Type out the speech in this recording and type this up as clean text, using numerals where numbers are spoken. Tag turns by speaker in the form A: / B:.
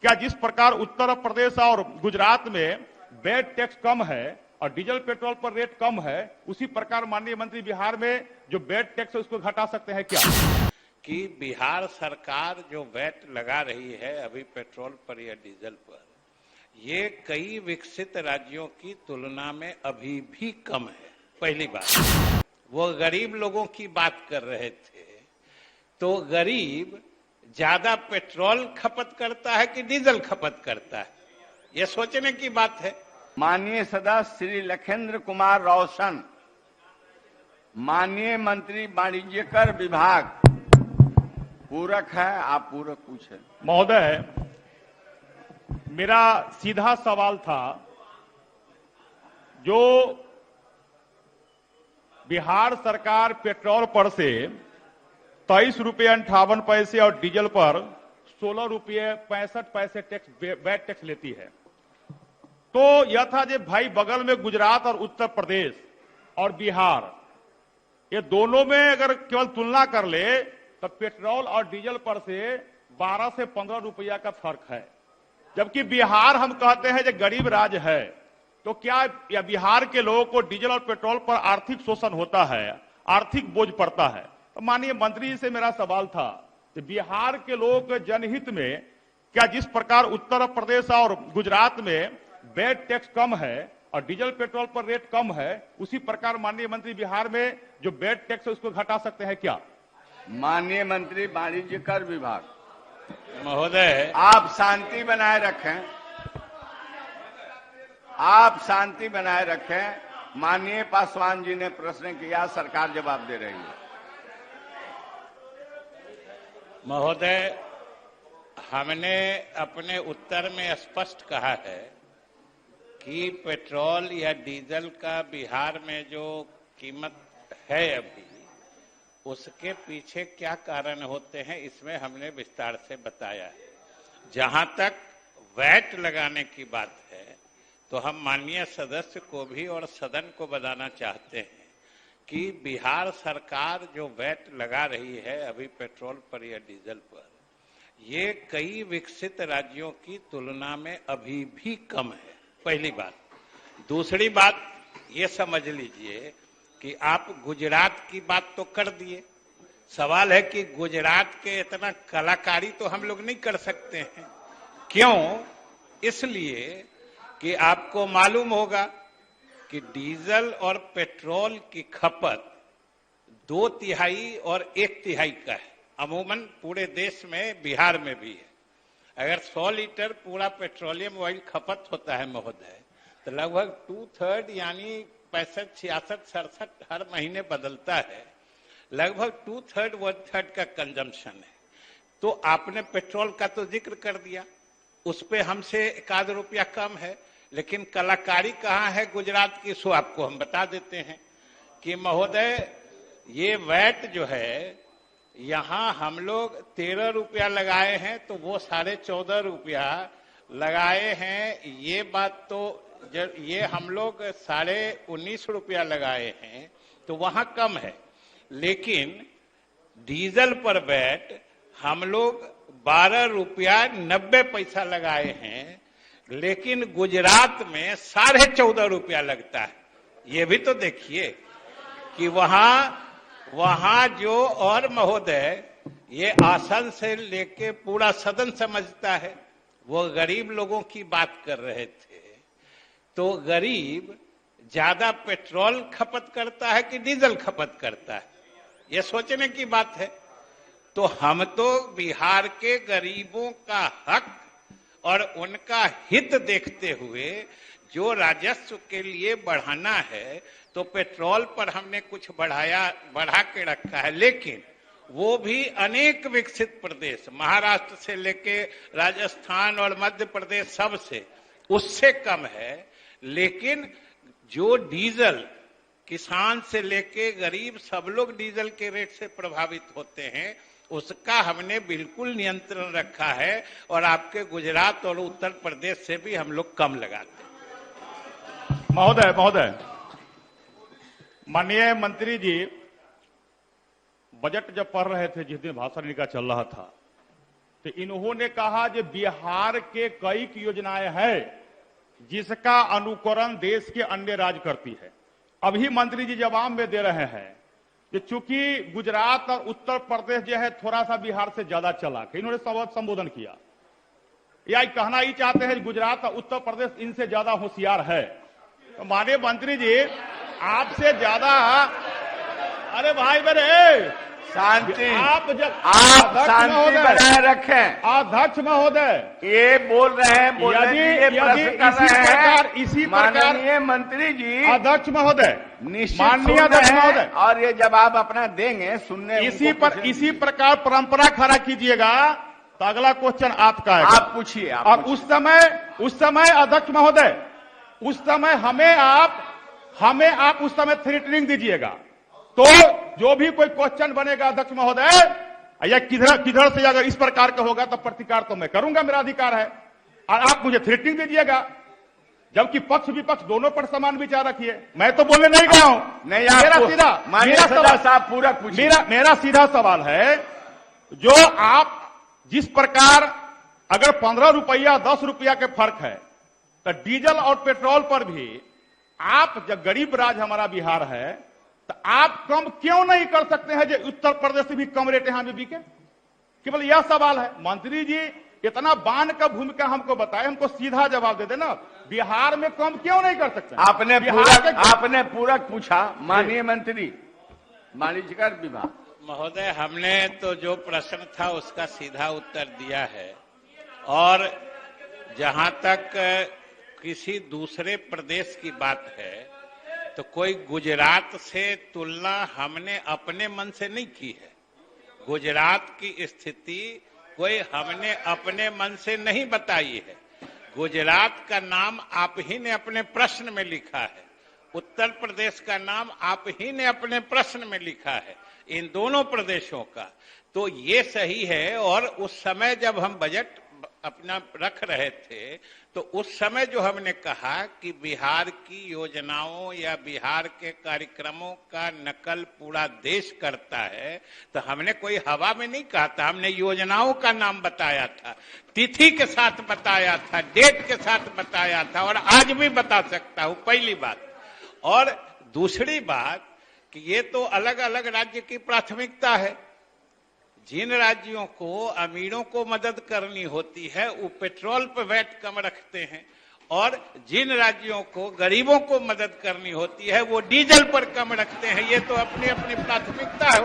A: क्या जिस प्रकार उत्तर प्रदेश और गुजरात में वैट टैक्स कम है और डीजल पेट्रोल पर रेट कम है, उसी प्रकार माननीय मंत्री बिहार में जो वैट टैक्स है उसको घटा सकते हैं क्या?
B: कि बिहार सरकार जो वैट लगा रही है अभी पेट्रोल पर या डीजल पर, ये कई विकसित राज्यों की तुलना में अभी भी कम है। पहली बात, वो गरीब लोगों की बात कर रहे थे, तो गरीब ज्यादा पेट्रोल खपत करता है कि डीजल खपत करता है, ये सोचने की बात है।
C: माननीय सदस्य श्री लखेंद्र कुमार रोशन, माननीय मंत्री वाणिज्य कर विभाग, पूरक है, आप पूरक पूछे।
A: महोदय, मेरा सीधा सवाल था, जो बिहार सरकार पेट्रोल पर से 23 रुपये 58 पैसे और डीजल पर 16 रुपये 65 पैसे टैक्स वैट टैक्स लेती है, तो यह था जो भाई बगल में गुजरात और उत्तर प्रदेश और बिहार, ये दोनों में अगर केवल तुलना कर ले तो पेट्रोल और डीजल पर से 12 से 15 रुपया का फर्क है। जबकि बिहार हम कहते हैं जो गरीब राज्य है, तो क्या या बिहार के लोगों को डीजल और पेट्रोल पर आर्थिक शोषण होता है, आर्थिक बोझ पड़ता है? तो माननीय मंत्री जी से मेरा सवाल था कि बिहार के लोगों के जनहित में क्या जिस प्रकार उत्तर प्रदेश और गुजरात में वैट टैक्स कम है और डीजल पेट्रोल पर रेट कम है, उसी प्रकार माननीय मंत्री बिहार में जो वैट टैक्स है उसको घटा सकते हैं क्या?
C: माननीय मंत्री वाणिज्य कर विभाग।
B: महोदय,
C: आप शांति बनाए रखें, आप शांति बनाए रखें। माननीय पासवान जी ने प्रश्न किया, सरकार जवाब दे रही है।
B: महोदय, हमने अपने उत्तर में स्पष्ट कहा है कि पेट्रोल या डीजल का बिहार में जो कीमत है अभी, उसके पीछे क्या कारण होते हैं, इसमें हमने विस्तार से बताया है। जहां तक वैट लगाने की बात है, तो हम माननीय सदस्य को भी और सदन को बताना चाहते हैं कि बिहार सरकार जो वैट लगा रही है अभी पेट्रोल पर या डीजल पर, ये कई विकसित राज्यों की तुलना में अभी भी कम है। पहली बात। दूसरी बात ये समझ लीजिए कि आप गुजरात की बात तो कर दिए, सवाल है कि गुजरात के इतना कलाकारी तो हम लोग नहीं कर सकते हैं। क्यों? इसलिए कि आपको मालूम होगा कि डीजल और पेट्रोल की खपत 2/3 और 1/3 का है, अमूमन पूरे देश में, बिहार में भी है। अगर 100 लीटर पूरा पेट्रोलियम ऑयल खपत होता है महोदय, तो लगभग 2/3 यानी 65, 66, 67 हर महीने बदलता है, लगभग 2/3, 1/3 का कंजम्पशन है। तो आपने पेट्रोल का तो जिक्र कर दिया, उस पे हमसे 1 रुपया कम है, लेकिन कलाकारी कहाँ है गुजरात की, सो आपको हम बता देते हैं कि महोदय, ये वैट जो है यहाँ हम लोग 13 रुपया लगाए हैं, तो वो 14.5 रुपया लगाए हैं। ये बात तो ये हम लोग 19.5 रुपया लगाए हैं, तो वहां कम है। लेकिन डीजल पर वैट हम लोग 12 रुपया 90 पैसा लगाए हैं, लेकिन गुजरात में 14.5 रुपया लगता है। ये भी तो देखिए कि वहां जो, और महोदय ये आसन से लेके पूरा सदन समझता है, वो गरीब लोगों की बात कर रहे थे, तो गरीब ज्यादा पेट्रोल खपत करता है कि डीजल खपत करता है, ये सोचने की बात है। तो हम तो बिहार के गरीबों का हक और उनका हित देखते हुए जो राजस्व के लिए बढ़ाना है, तो पेट्रोल पर हमने कुछ बढ़ा के रखा है। लेकिन वो भी अनेक विकसित प्रदेश, महाराष्ट्र से लेके राजस्थान और मध्य प्रदेश, सबसे उससे कम है। लेकिन जो डीजल, किसान से लेके गरीब सब लोग डीजल के रेट से प्रभावित होते हैं, उसका हमने बिल्कुल नियंत्रण रखा है, और आपके गुजरात और उत्तर प्रदेश से भी हम लोग कम लगाते हैं।
A: महोदय, माननीय मंत्री जी बजट जब पढ़ रहे थे, जिस दिन भाषण इनका चल रहा था, तो इन्होंने कहा कि बिहार के कई योजनाएं हैं जिसका अनुकरण देश के अन्य राज्य करती है। अभी मंत्री जी जवाब में दे रहे हैं कि चूंकि गुजरात और उत्तर प्रदेश जो है थोड़ा सा बिहार से ज्यादा चालाक है, इन्होंने संबोधन किया या कहना ही चाहते हैं गुजरात और उत्तर प्रदेश इनसे ज्यादा होशियार है। तो माननीय मंत्री जी आपसे ज्यादा, अरे भाई मेरे
C: शांति,
A: आप
C: शांति बनाए रखें।
A: अध्यक्ष महोदय
C: ये बोल रहे हैं,
A: इसी प्रकार
C: माननीय मंत्री जी,
A: अध्यक्ष महोदय,
C: माननीय अध्यक्ष महोदय, और ये जवाब अपना देंगे सुनने।
A: इसी प्रकार परंपरा खड़ा कीजिएगा तो अगला क्वेश्चन आपका है।
C: आप पूछिए।
A: और उस समय अध्यक्ष महोदय, उस समय हमें आप उस समय थ्रेटनिंग दीजिएगा। तो जो भी कोई क्वेश्चन बनेगा अध्यक्ष महोदय, या किधर से अगर इस प्रकार का होगा तो प्रतिकार तो मैं करूंगा, मेरा अधिकार है। और आप मुझे थ्रेटनिंग दीजिएगा, जबकि पक्ष विपक्ष दोनों पर समान विचार रखिए। मैं तो बोलने नहीं गया हूं।
C: नहीं,
A: मेरा सीधा सवाल है, जो आप जिस प्रकार अगर 15 रुपया 10 रुपया के फर्क है तो डीजल और पेट्रोल पर भी आप, जब गरीब राज्य हमारा बिहार है, तो आप कम क्यों नहीं कर सकते हैं जो उत्तर प्रदेश से भी कम रेट यहां में बिके? केवल यह सवाल है। मंत्री जी इतना बांध का भूमिका हमको बताए, हमको सीधा जवाब दे देना, बिहार में कम क्यों नहीं कर सकते?
C: आपने पूरक पूछा माननीय मंत्री, वाणिज्यकर विभाग
B: महोदय, हमने तो जो प्रश्न था उसका सीधा उत्तर दिया है। और जहां तक किसी दूसरे प्रदेश की बात है तो कोई गुजरात से तुलना हमने अपने मन से नहीं की है। गुजरात की स्थिति कोई हमने अपने मन से नहीं बताई है। गुजरात का नाम आप ही ने अपने प्रश्न में लिखा है, उत्तर प्रदेश का नाम आप ही ने अपने प्रश्न में लिखा है, इन दोनों प्रदेशों का। तो ये सही है। और उस समय जब हम बजट अपना रख रहे थे तो उस समय जो हमने कहा कि बिहार की योजनाओं या बिहार के कार्यक्रमों का नकल पूरा देश करता है, तो हमने कोई हवा में नहीं कहा था। हमने योजनाओं का नाम बताया था, तिथि के साथ बताया था, डेट के साथ बताया था, और आज भी बता सकता हूं, पहली बात। और दूसरी बात कि ये तो अलग अलग राज्य की प्राथमिकता है। जिन राज्यों को अमीरों को मदद करनी होती है वो पेट्रोल पर वैट कम रखते हैं, और जिन राज्यों को गरीबों को मदद करनी होती है वो डीजल पर कम रखते हैं। ये तो अपनी अपनी प्राथमिकता है।